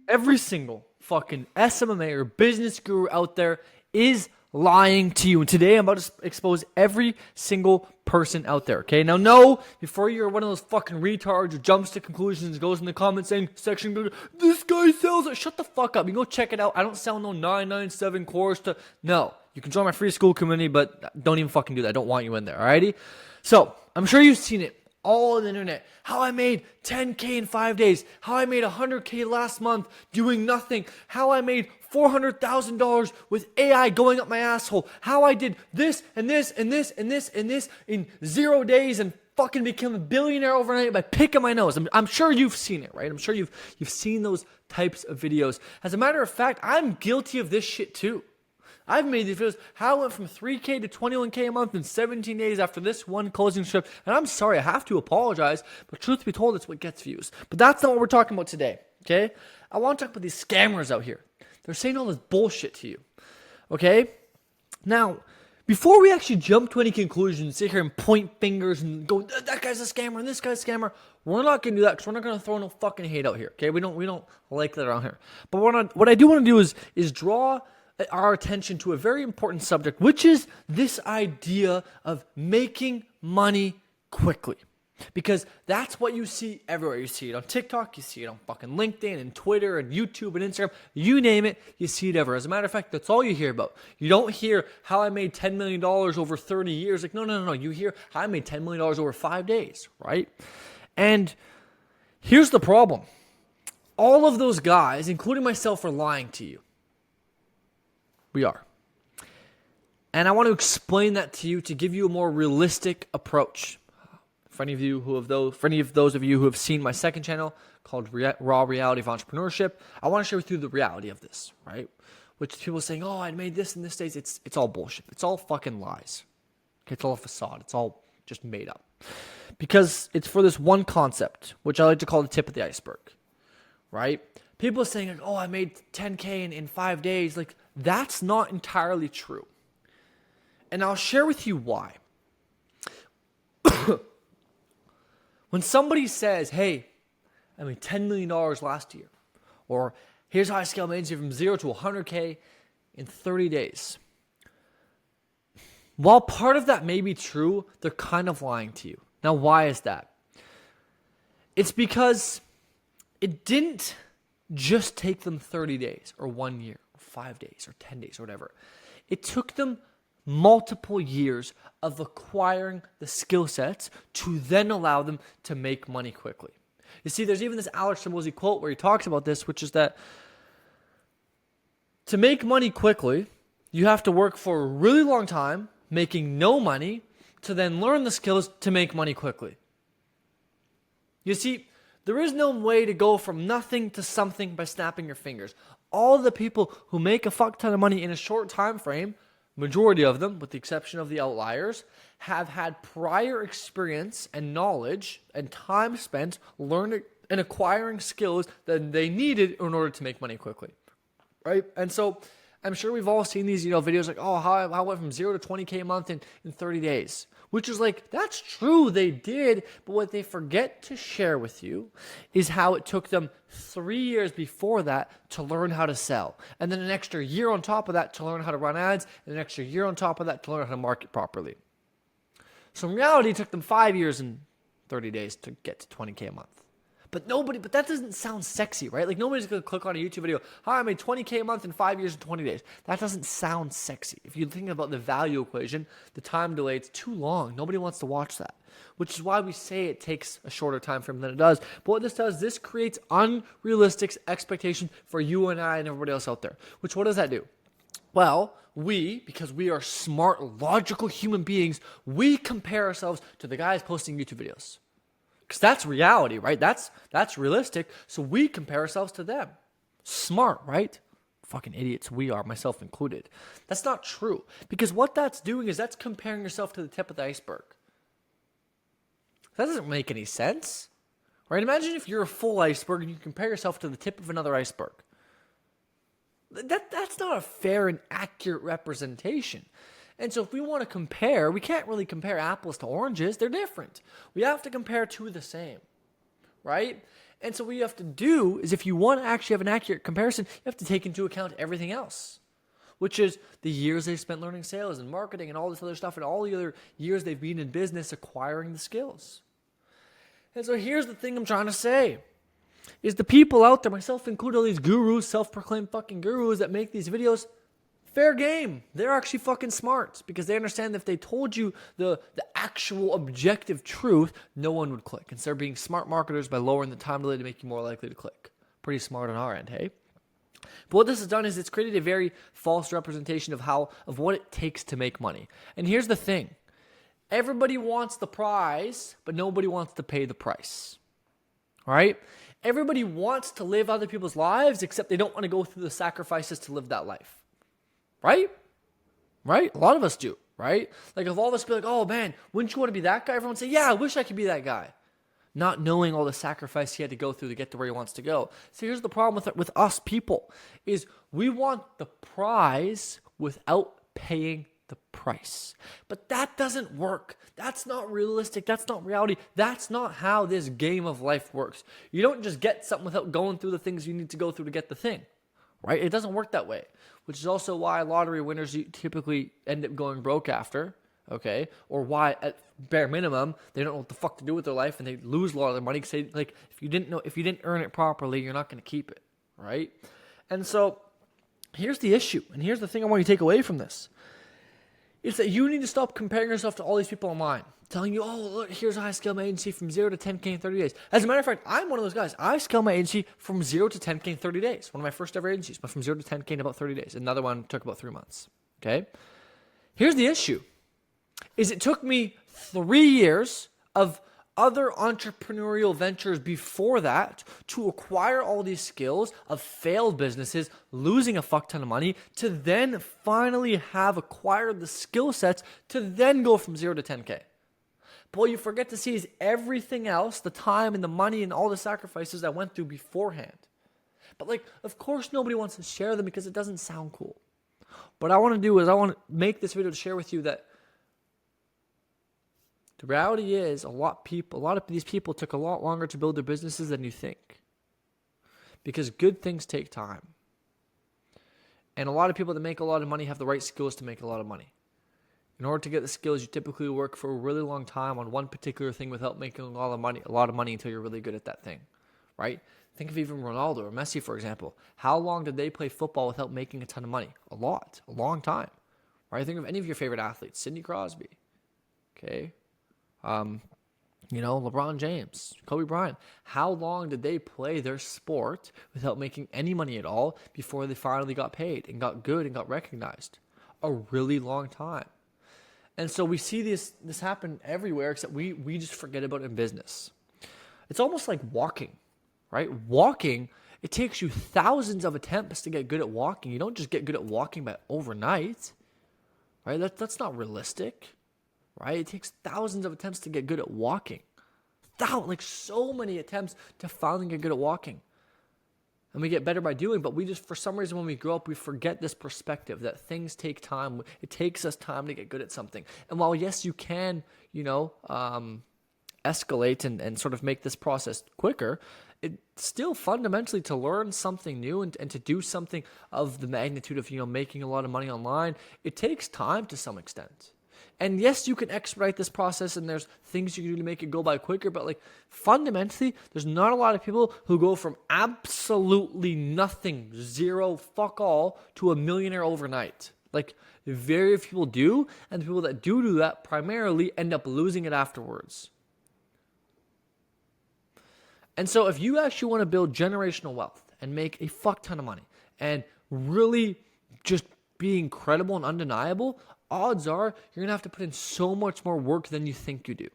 Every single fucking SMMA or business guru out there is lying to you. And today I'm about to expose every single person out there. Okay. Now, no, before you're one of those fucking retards who jumps to conclusions and goes in the comments saying, section, this guy sells it. Shut the fuck up. You can go check it out. I don't sell no 997 course to. No, you can join my free school community, but don't even fucking do that. I don't want you in there. Alrighty. So I'm sure you've seen it all on the internet. How I made 10K in 5 days. How I made 100K last month doing nothing. How I made $400,000 with AI going up my asshole. How I did this and this and this and this and this in 0 days and fucking became a billionaire overnight by picking my nose. I'm sure you've seen it, right? I'm sure you've seen those types of videos. As a matter of fact, I'm guilty of this shit too. I've made these videos, how I went from 3K to 21K a month in 17 days after this one closing script. And I'm sorry, I have to apologize, but truth be told, it's what gets views. But that's not what we're talking about today, okay? I want to talk about these scammers out here. They're saying all this bullshit to you, okay? Now, before we actually jump to any conclusions, sit here and point fingers and go, that guy's a scammer and this guy's a scammer, we're not going to do that because we're not going to throw no fucking hate out here, okay? We don't like that around here. But what I do want to do is draw our attention to a very important subject, which is this idea of making money quickly. Because that's what you see everywhere. You see it on TikTok, you see it on fucking LinkedIn and Twitter and YouTube and Instagram. You name it, you see it everywhere. As a matter of fact, that's all you hear about. You don't hear how I made $10 million over 30 years. Like, no. You hear how I made $10 million over 5 days, right? And here's the problem. All of those guys, including myself, are lying to you. We are. And I want to explain that to you to give you a more realistic approach. For any of those of you who have seen my second channel called Raw Reality of Entrepreneurship, I want to share with you the reality of this, right? Which people are saying, oh, I made this in this days. It's all bullshit. It's all fucking lies. It's all a facade. It's all just made up. Because it's for this one concept, which I like to call the tip of the iceberg, right? People are saying, like, oh, I made 10K in 5 days. Like, that's not entirely true. And I'll share with you why. When somebody says, hey, I made $10 million last year, or here's how I scaled my agency from 0 to 100K in 30 days. While part of that may be true, they're kind of lying to you. Now, why is that? It's because it didn't just take them 30 days or 1 year or 5 days or 10 days or whatever. It took them multiple years of acquiring the skill sets to then allow them to make money quickly. You see, there's even this Alex Hormozi quote where he talks about this, which is that to make money quickly, you have to work for a really long time, making no money, to then learn the skills to make money quickly. You see, there is no way to go from nothing to something by snapping your fingers. All the people who make a fuck ton of money in a short time frame, majority of them, with the exception of the outliers, have had prior experience and knowledge and time spent learning and acquiring skills that they needed in order to make money quickly, right? And so I'm sure we've all seen these, videos like, oh, how I went from 0 to 20K a month in 30 days, which is like, that's true, they did, but what they forget to share with you is how it took them 3 years before that to learn how to sell, and then an extra year on top of that to learn how to run ads, and an extra year on top of that to learn how to market properly. So in reality, it took them 5 years and 30 days to get to 20K a month. But that doesn't sound sexy, right? Like, nobody's going to click on a YouTube video, hi, I made 20K a month in 5 years and 20 days. That doesn't sound sexy. If you think about the value equation, the time delay, it's too long. Nobody wants to watch that, which is why we say it takes a shorter time frame than it does. But what this does, this creates unrealistic expectation for you and I and everybody else out there. Which, what does that do? Well, because we are smart, logical human beings, we compare ourselves to the guys posting YouTube videos. Because that's reality, right? That's realistic. So we compare ourselves to them. Smart, right? Fucking idiots we are, myself included. That's not true. Because what that's doing is that's comparing yourself to the tip of the iceberg. That doesn't make any sense, right? Imagine if you're a full iceberg and you compare yourself to the tip of another iceberg. That's not a fair and accurate representation. And so if we want to compare, we can't really compare apples to oranges. They're different. We have to compare two of the same, right? And so what you have to do is, if you want to actually have an accurate comparison, you have to take into account everything else, which is the years they spent learning sales and marketing and all this other stuff, and all the other years they've been in business acquiring the skills. And so here's the thing I'm trying to say, is the people out there, myself included, all these gurus, self-proclaimed fucking gurus that make these videos, fair game. They're actually fucking smart, because they understand that if they told you the actual objective truth, no one would click. And they're being smart marketers by lowering the time delay to make you more likely to click. Pretty smart on our end, hey? But what this has done is it's created a very false representation of what it takes to make money. And here's the thing. Everybody wants the prize, but nobody wants to pay the price. All right? Everybody wants to live other people's lives, except they don't want to go through the sacrifices to live that life. Right? Right? A lot of us do, right? Like if all of us be like, oh man, wouldn't you want to be that guy? Everyone would say, yeah, I wish I could be that guy. Not knowing all the sacrifice he had to go through to get to where he wants to go. So here's the problem with us people, is we want the prize without paying the price. But that doesn't work. That's not realistic. That's not reality. That's not how this game of life works. You don't just get something without going through the things you need to go through to get the thing, right? It doesn't work that way, which is also why lottery winners typically end up going broke after, okay? Or why, at bare minimum, they don't know what the fuck to do with their life and they lose a lot of their money because like, if you didn't earn it properly, you're not going to keep it, right? And so here's the issue, and here's the thing I want you to take away from this. It's that you need to stop comparing yourself to all these people online, telling you, oh, look, here's how I scale my agency from 0 to 10K in 30 days. As a matter of fact, I'm one of those guys. I scaled my agency from 0 to 10K in 30 days. One of my first ever agencies, but from 0 to 10K in about 30 days. Another one took about 3 months, okay? Here's the issue, is it took me 3 years of other entrepreneurial ventures before that to acquire all these skills of failed businesses, losing a fuck ton of money, to then finally have acquired the skill sets to then go from 0 to 10K. But what you forget to see is everything else, the time and the money and all the sacrifices I went through beforehand. But like, of course nobody wants to share them because it doesn't sound cool. What I want to do is I want to make this video to share with you that the reality is a lot of these people took a lot longer to build their businesses than you think. Because good things take time. And a lot of people that make a lot of money have the right skills to make a lot of money. In order to get the skills, you typically work for a really long time on one particular thing without making a lot of money until you're really good at that thing, right? Think of even Ronaldo or Messi, for example. How long did they play football without making a ton of money? A long time, right? Think of any of your favorite athletes, Sidney Crosby, okay? LeBron James, Kobe Bryant. How long did they play their sport without making any money at all before they finally got paid and got good and got recognized? A really long time. And so we see this happen everywhere, except we just forget about it in business. It's almost like walking, right? Walking, it takes you thousands of attempts to get good at walking. You don't just get good at walking by overnight, right? That's not realistic, right? It takes thousands of attempts to get good at walking. So many attempts to finally get good at walking. And we get better by doing, but we just, for some reason, when we grow up, we forget this perspective that things take time. It takes us time to get good at something. And while, yes, you can, escalate and sort of make this process quicker, it's still fundamentally to learn something new and to do something of the magnitude of, making a lot of money online, it takes time to some extent. And yes, you can expedite this process and there's things you can do to make it go by quicker, but fundamentally, there's not a lot of people who go from absolutely nothing, zero, fuck all, to a millionaire overnight. Very few people do, and the people that do that primarily end up losing it afterwards. And so if you actually want to build generational wealth and make a fuck ton of money and really just be incredible and undeniable, odds are you're going to have to put in so much more work than you think you do,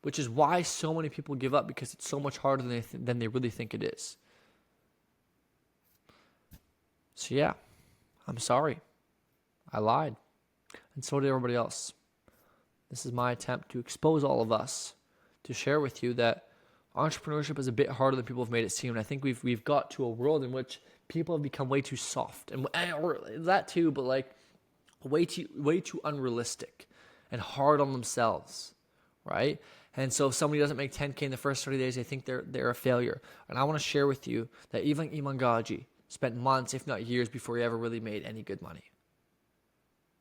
which is why so many people give up, because it's so much harder than they really think it is. So yeah, I'm sorry. I lied. And so did everybody else. This is my attempt to expose all of us, to share with you that entrepreneurship is a bit harder than people have made it seem. And I think we've got to a world in which people have become way too soft, and that too, but way too unrealistic and hard on themselves, right? And so if somebody doesn't make 10K in the first 30 days, they think they're a failure. And I want to share with you that even Imangaji spent months, if not years, before he ever really made any good money.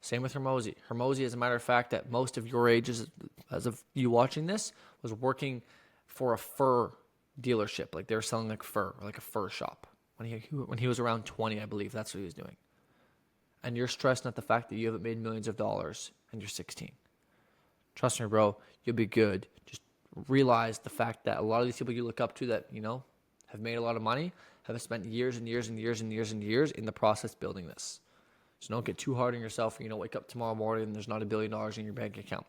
Same with Hermosi. Hermosi, as a matter of fact, at most of your ages, as of you watching this, was working for a fur dealership. Like they were selling like fur, or like a fur shop. When he was around 20, I believe, that's what he was doing. And you're stressing at the fact that you haven't made millions of dollars and you're 16. Trust me, bro, you'll be good. Just realize the fact that a lot of these people you look up to that, have made a lot of money, have spent years and years and years and years and years in the process building this. So don't get too hard on yourself and, wake up tomorrow morning and there's not $1 billion in your bank account.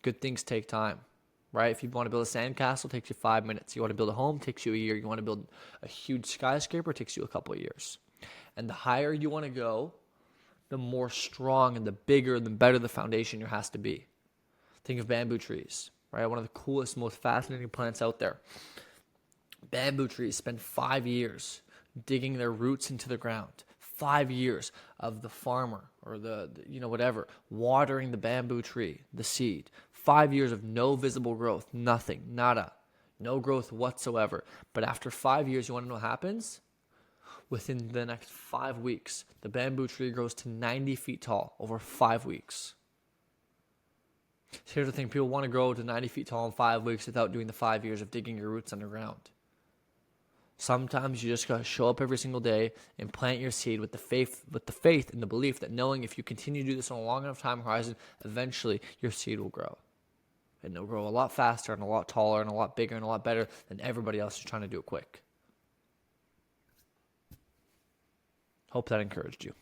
Good things take time, right? If you want to build a sandcastle, it takes you 5 minutes. You want to build a home, it takes you a year. You want to build a huge skyscraper, it takes you a couple of years. And the higher you want to go, the more strong and the bigger and the better the foundation has to be. Think of bamboo trees, right? One of the coolest, most fascinating plants out there. Bamboo trees spend 5 years digging their roots into the ground. 5 years of the farmer or the whatever, watering the bamboo tree, the seed. 5 years of no visible growth, nothing, nada, no growth whatsoever. But after 5 years, you want to know what happens? Within the next 5 weeks, the bamboo tree grows to 90 feet tall over 5 weeks. So here's the thing, people want to grow to 90 feet tall in 5 weeks without doing the 5 years of digging your roots underground. Sometimes you just got to show up every single day and plant your seed with the faith and the belief that knowing if you continue to do this on a long enough time horizon, eventually your seed will grow. And it'll grow a lot faster and a lot taller and a lot bigger and a lot better than everybody else who's trying to do it quick. Hope that encouraged you.